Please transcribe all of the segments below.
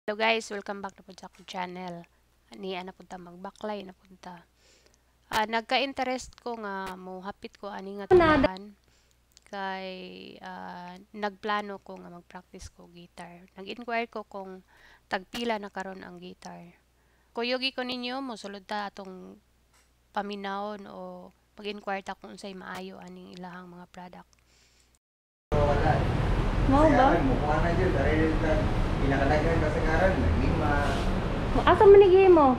Hello guys, welcome back na po sa akong channel. Ani ana punta magbaklay na punta. Nagka-interest ko nga mo hapit ko ani nga tulahan kay nagplano ko nga mag-practice ko guitar. Nag-inquire ko kung tagpila na karon ang guitar. Kuyogi ko ninyo mo sulod ta atong paminawon o mag-inquire ta kung unsay maayo aning ilahang mga product. Mau ba? Mukuha na dyan, dahil pinakadagan ka sa karan, naglima, Asa man ni mo?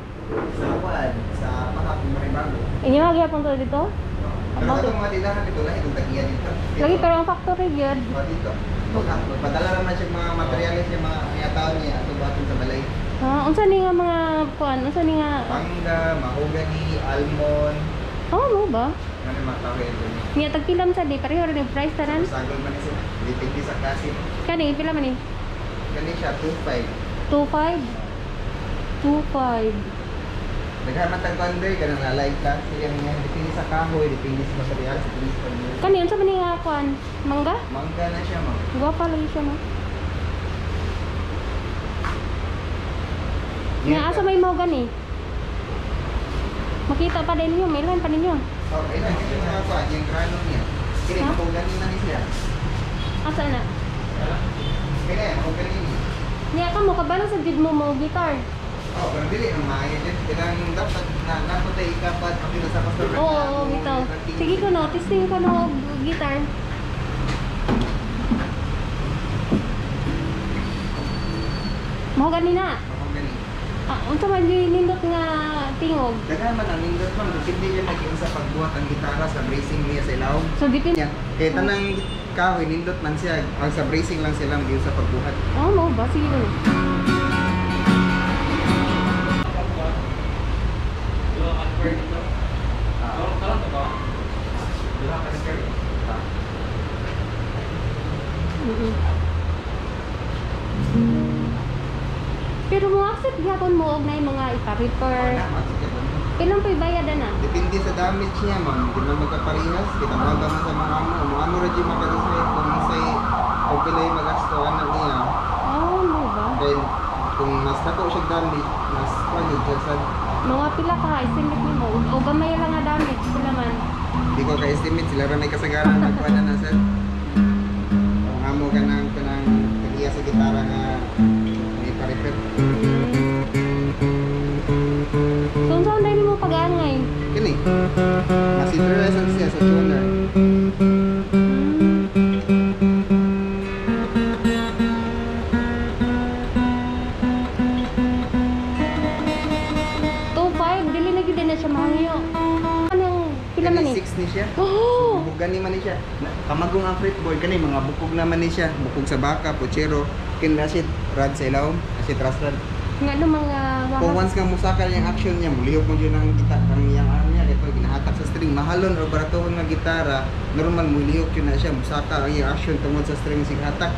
sa kuwan, sa mahap ng maribago. Inyo magyapon to dito? Pero itong mga tindahan dito lang, itong tagiyan dito. Lagi pero ang factory gyud. Dito. Padala naman siya mga materialis niya, mga kayataon niya, ato batin sa balay. Unsa ni nga mga kuan? Unsa ni nga Mangga, mahogany, almond, mo ba? ano mga tawag ito niya. Niya tagpilam sa di pareho rin yung price tanan. Sagol man siya, dipindi sa kasin. Kani pila man ni? Kani siya, 2.5. 25. 25. Naghaman tang kunder, ganun na like ka. Siya niya, dipindi sa kahoy, dipindi sa materialis, dipindi sa panyo. Kani unsa man ni nga kuan? Mangga? Mangga na siya, ma'am. Guwapa lagi siya mo. Nga asa may mo gani? Makita pa din niyo, may lan pa ninyo. Oh, ayun, yung mga kuwan, yung grano niya. Kini, Ha? mahogany na ni siya. Asa na? Kini, mahogany niya. Niya ka mo kabalo sa gid mo gitar. Oh, pero dili ang maayo dyan. Kailangan dapat na napatay kapat makita sa customer. Oo, bitaw. Sige ko no, testing ko no gitar. Mo gani na. Mahogany. Unsa man yung nindot nga tingog? Daghan man ang nindot man, kung hindi niya nag sa pagbuhat ang gitara sa bracing niya sa ilaw. So dipin. Yan. Kaya tanang kahoy, nindot man siya. Ang sa bracing lang sila mag sa pagbuhat. Mo ba sige ko no. Pero mo accept gyapon mo og nay mga ipa-repair. Ilang pay bayad na? Depende sa damage niya, ma'am. Hindi man magkaparehas. Kita mo lang naman sa mga amo. Mga amo rin yung makadasay. Kung isay o pilay magasto, anak niya. Mo ba? Dahil kung mas nato siya damage, mas kwanid siya sa... Mga pila ka estimate nimo o gamay lang nga damage sila man. Hindi ko ka-estimate. Sila rin may kasagaran na kuwan na sir. Kung amo ka ng kaniya sa gitara nga may pa-repair. So unsa unday nimo pag-angay? Kini. Mas interesan siya sa tuner. Dili na gyud na siya mahangiyo. Anong pila man Kani ni? 6 ni siya. Oh! Bukog man ni siya. Kamagong ang fretboard kani mga bukog naman ni siya. Bukog sa baka, puchero, kin acid rod sa ilaw, acid rust rod. Nga no mga Kung once nga musakal yung action niya, mulihok mo dyan ang gitara, ang yang ano niya, ito ginahatak sa string, mahalon o baratohon nga gitara, normal mulihok yun na siya, musaka ang yung action tungod sa string sig hatak.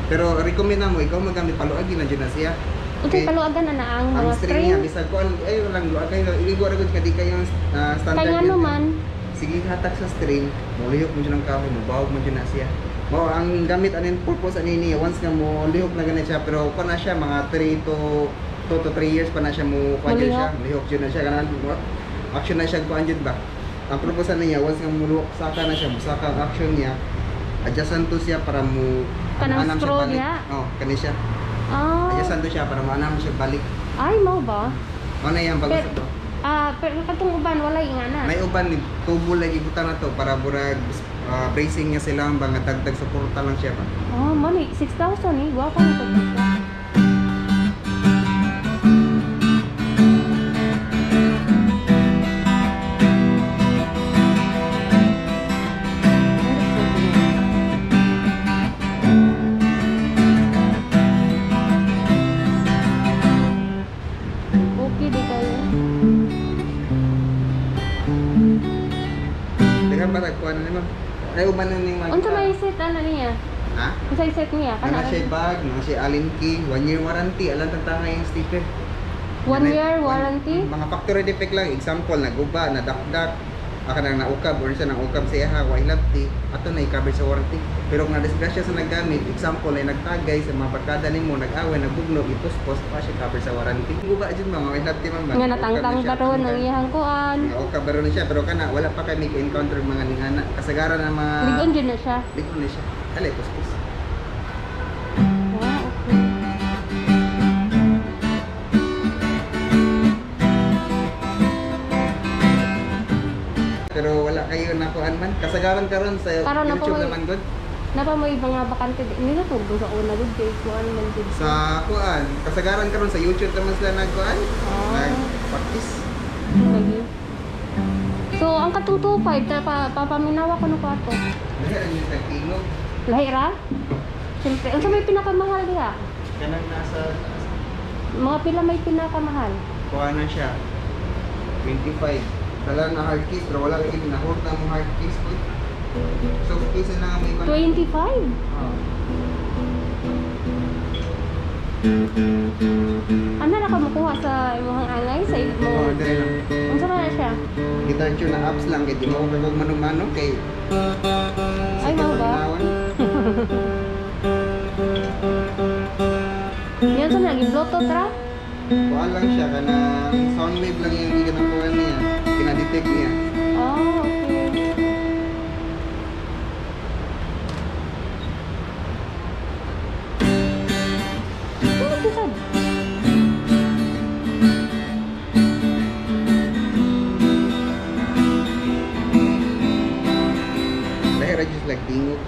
Pero recommend na mo, ikaw magamit paluagi na dyan na siya. unsay paluagan na ang Ang mga string niya, string. bisag ko, ay lang luagay, iligo agad ka di kayo standard. Kay ngano man Sige hatak sa string, mulihok mo dyan ang kahoy, mabawag mo dyan na siya. Mo ang gamit anin purpose ani niya once nga mo lihok na ganit siya pero pa na siya mga 3 to 3 years pa na siya mo kuan siya lihok jud na siya kanan action na siya kuan jud ba ang purpose niya once nga mo saka na siya musaka ang action niya adjustan to siya para mo Kanang anam scroll balik. niya? Kani siya ah adjustan to siya para mo anam siya balik ay mo ba? ano yan bago sa to Pero katong uban wala ingana. may uban ni tubo lagi butang na to para burag bracing niya sila ang mga dagdag suporta lang siya ba Mo ni 6,000 ni guwapa ni to. Okay di kayo. Dagan ba tagpuan na naman? Ay, uban na ning Unsa may set ano niya? Ha? Unsa set niya? Ano siya bag, ano siya allen key, 1 year warranty, alam tantanga yung sticker. 1 year warranty? Mga factory defect lang, example, naguba, nadakdak, aka nang naukab or siya nang ukab sa iya wa ilabti ato na i-cover sa warranty. Pero kung na-disgrasya sa naggamit, example ay nagtagay sa mga barkada nimo, nag-away, nagbugno, ituspos pa siya cover sa warranty. Guba jud mga ilabti man ba. Nga natangtang ba ron ang iyang kuan. Naukab ba ron na siya pero kana wala pa kami encounter mga ningana. Kasagaran na mga Ligon dyan na siya. ligon na siya. Dali puspos. Ah, okay. Pero wala kayo nakuan man. Kasagaran karon sa Karon na po YouTube may- naman gud. Napa mo ibang nga bakante. Nila to sa una gud kay kuan man gud. Sa kuan, kasagaran karon sa YouTube naman sila nagkuan. Ah. Nag-practice. Lagi. So, ang katong 2.5 papaminawa ko no kwarto. Dili ang yung tag-ingog. Lahi ra? Siyempre, ang sa may pinakamahal diha. Kanang nasa Mga pila may pinakamahal. kuha na siya. 25. Dala na hard case pero wala lagi pinahort na mo hard case ko. So case na nga may iba. 25. Oh. Ano na ka makuha sa imong angay sa Oh, imong dali lang. Unsa man na siya? Gitan siya na apps lang kay di mo ko manong-manong kay Ay, mao ba? Yan sa naging Bluetooth ra? Kuha lang siya kana sound wave lang yung ginakuha niya. Kina-detect niya. Ah, okay. Ano pisad? Dahil just like tingog.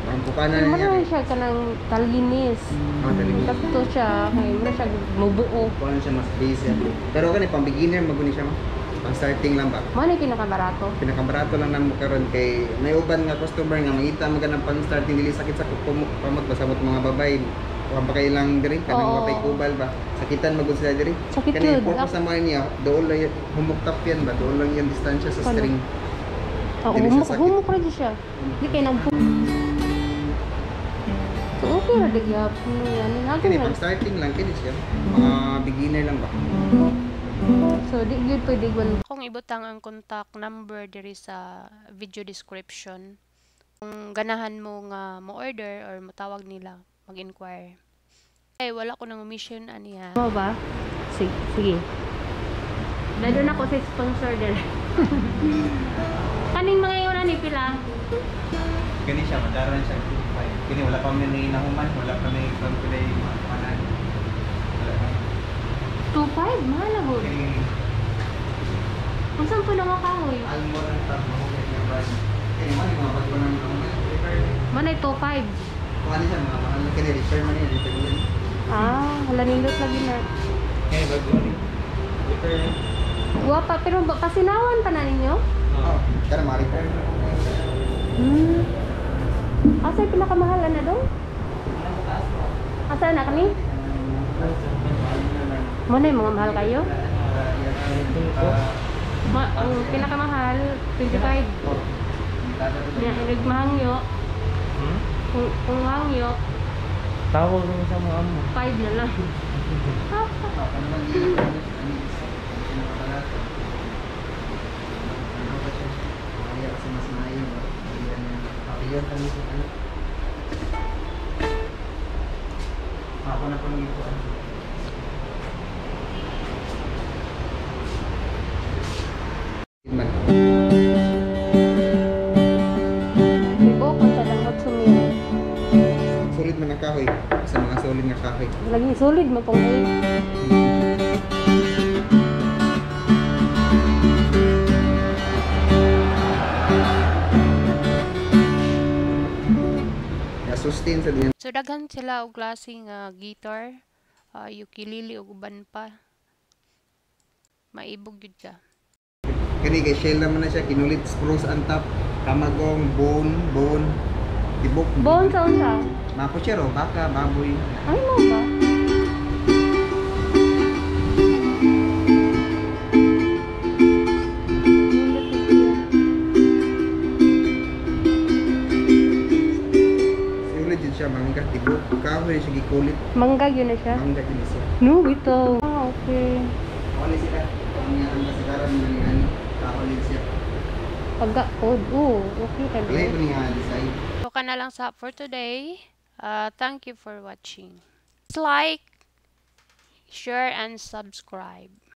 Ang pukanan Ano niya. na siya kanang talinis. Oh, dali mo. Kapto siya, kaya mo na siya mubuo. Kuha na siya mas base yan. Pero kani pang beginner maguni siya. Pang starting lang ba? Mo na yung pinakabarato. Pinakabarato lang namo karon kay may uban nga customer nga mangita magana pang starting dili sakit sa pamot basamot mga babay. Wa pa kay lang diri kanang Oo. mapay kubal ba. Sakitan magud sila diri. Sakit Kani yun. purpose sa mga niya dool lang humuktap yan ba. Dool lang yung distansya sa Paano? string. Oo, Dili siya sakit. humok ra gyud siya. Di kay nag So, okay ra di gyapon yan. Kani Nagin pang starting lang kini siya. Mga beginner lang ba. So, di gyud pwede gwan. Kung ibutang ang contact number diri sa video description, kung ganahan mo nga mo order or matawag nila, mag-inquire. Ay, wala ko nang mission aniya. Mo ba? Sige. Sige. Dado na ko sa sponsor din. Kaning mga yun ni pila? Kani siya madaran siya 25. Kini wala pa man ni nahuman, wala pa ni pagkulay manan. Wala pa. 2.5 mahal na gud. Kini Kung saan po na kahoy? almor ang tap mo kay brand. Kini man yung mga bagko nang nahuman. Manay 2.5. Kung ano siya mga mahal kini repair man ni repair yan. Ah, hala nindot lagi na. Kini bagko ni. Repair. Guwapa, pero pasinawan pa na ninyo? Oh, kaya ma-repair. Hmm. Asa yung pinakamahal na doon? Asa na kami? Muna yung mga mahal kayo? Ang pinakamahal, 25. Yan, nagmahangyo. Kung hangyo, Tawag mo sa mga mo. 5 na lang. Ako na po nang ikuan. Libo, kung sa langot sumira. Sulit man ang kahoy sa mga solid nga kahoy. Lagi solid mo pong Sustain sa diyan. So, daghan sila og klase nga guitar, ukulele ug uban pa. Maibog yun ka. Kani kay shell naman na siya kinulit spruce ang top, kamagong, bone, tibok. Bon sa unsa? Mako siya ro, baka, baboy. Ay mo ba? Sulit jud siya mangga tibok. Kahoy siya gikulit, Manggag yun na siya? mangga jud siya. No, ito. Ah, okay. Ano sila? Ang kasagaran na ni ano, kahoy siya. Pagka-code. Okay ka Wala din. ko niya design. So, ka na lang sa for today. Thank you for watching. Please like, share, and subscribe.